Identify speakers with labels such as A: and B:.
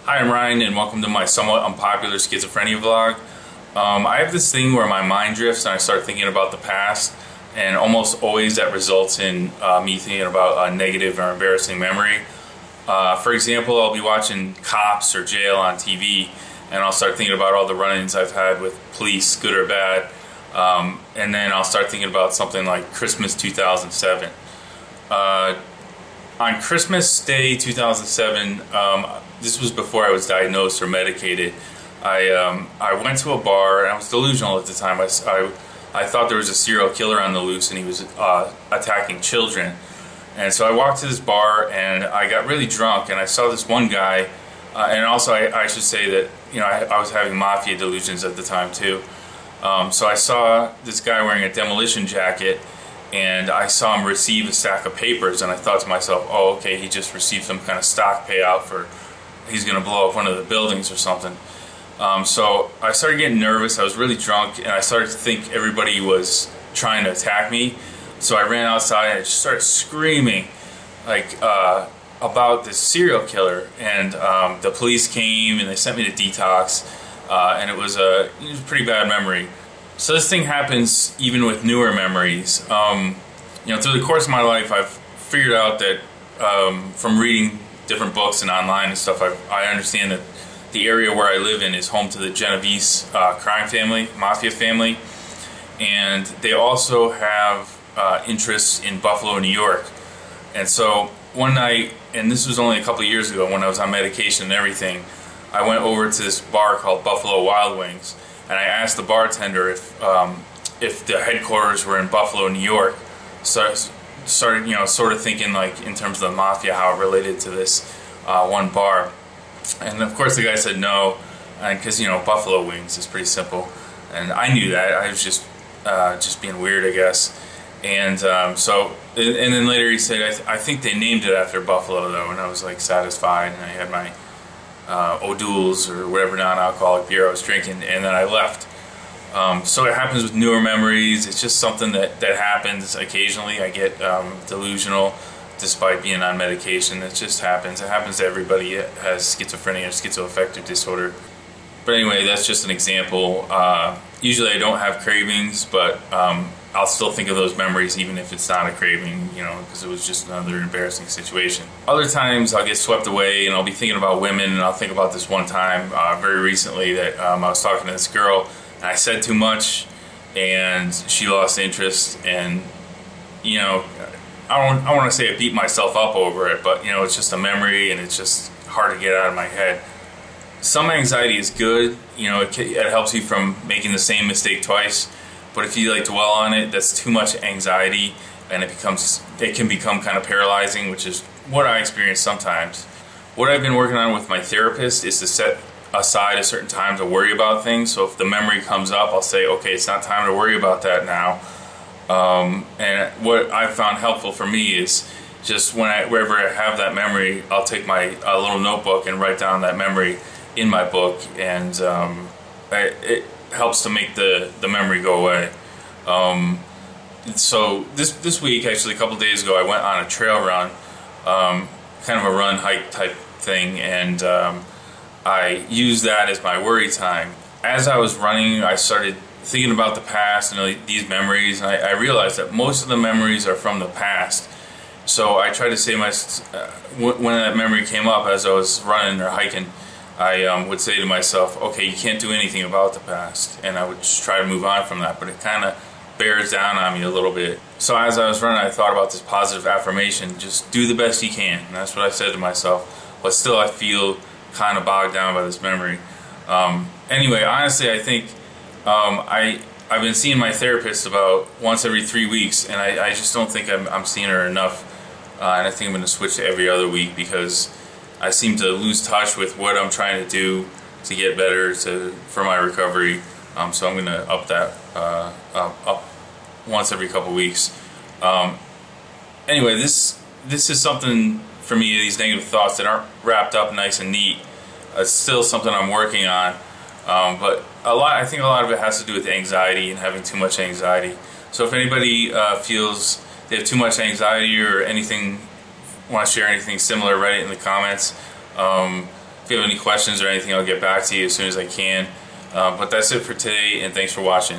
A: Hi, I'm Ryan, and welcome to my somewhat unpopular schizophrenia vlog. I have this thing where my mind drifts and I start thinking about the past, and almost always that results in me thinking about a negative or embarrassing memory. For example, I'll be watching Cops or Jail on TV, and I'll start thinking about all the run-ins I've had with police, good or bad, and then I'll start thinking about something like Christmas 2007. On Christmas Day 2007, this was before I was diagnosed or medicated. I went to a bar, and I was delusional at the time. I thought there was a serial killer on the loose, and he was attacking children. And so I walked to this bar, and I got really drunk, and I saw this one guy. And also, I should say that I was having mafia delusions at the time too. So I saw this guy wearing a demolition jacket, and I saw him receive a stack of papers, and I thought to myself, oh, okay, he just received some kind of stock payout for, he's going to blow up one of the buildings or something. So I started getting nervous. I was really drunk, and I started to think everybody was trying to attack me. So I ran outside and I just started screaming like about this serial killer, and the police came and they sent me to detox, and it was a pretty bad memory. So this thing happens even with newer memories. Through the course of my life, I've figured out that from reading different books and online and stuff, I understand that the area where I live in is home to the Genovese crime family, mafia family, and they also have interests in Buffalo, New York. And so one night, and this was only a couple of years ago when I was on medication and everything, I went over to this bar called Buffalo Wild Wings, and I asked the bartender if the headquarters were in Buffalo, New York. So I started, sort of thinking like in terms of the mafia, how it related to this one bar. And of course the guy said no, because Buffalo Wings is pretty simple, and I knew that. I was just being weird, I guess. And and then later he said, I think they named it after Buffalo though, and I was like satisfied, and I had my O'Doul's or whatever non-alcoholic beer I was drinking, and then I left. So it happens with newer memories. It's just something that happens occasionally. I get delusional despite being on medication. It just happens. It happens to everybody that has schizophrenia or schizoaffective disorder. But anyway, that's just an example. Usually I don't have cravings, but I'll still think of those memories even if it's not a craving, because it was just another embarrassing situation. Other times I'll get swept away and I'll be thinking about women, and I'll think about this one time very recently that I was talking to this girl, and I said too much, and she lost interest, and I don't want to say I beat myself up over it, but it's just a memory, and it's just hard to get out of my head. Some anxiety is good, it helps you from making the same mistake twice. But if you dwell on it, that's too much anxiety, and it can become kind of paralyzing, which is what I experience sometimes. What I've been working on with my therapist is to set aside a certain time to worry about things. So if the memory comes up, I'll say, okay, it's not time to worry about that now. And what I've found helpful for me is just wherever I have that memory, I'll take my little notebook and write down that memory in my book, and it helps to make the memory go away. So this week, actually a couple days ago, I went on a trail run, kind of a run hike type thing, and I used that as my worry time. As I was running, I started thinking about the past and these memories, and I realized that most of the memories are from the past. So I tried to say when that memory came up as I was running or hiking, I would say to myself, okay, you can't do anything about the past, and I would just try to move on from that, but it kind of bears down on me a little bit. So as I was running, I thought about this positive affirmation, just do the best you can, and that's what I said to myself, but still I feel kind of bogged down by this memory. Anyway, honestly, I think I've been seeing my therapist about once every 3 weeks, and I just don't think I'm seeing her enough, and I think I'm going to switch to every other week, because I seem to lose touch with what I'm trying to do to get better for my recovery. So I'm going to up that up once every couple weeks. Anyway, this is something for me. These negative thoughts that aren't wrapped up nice and neat. It's still something I'm working on. But I think a lot of it has to do with anxiety and having too much anxiety. So if anybody feels they have too much anxiety or anything, want to share anything similar, write it in the comments. If you have any questions or anything, I'll get back to you as soon as I can. But that's it for today, and thanks for watching.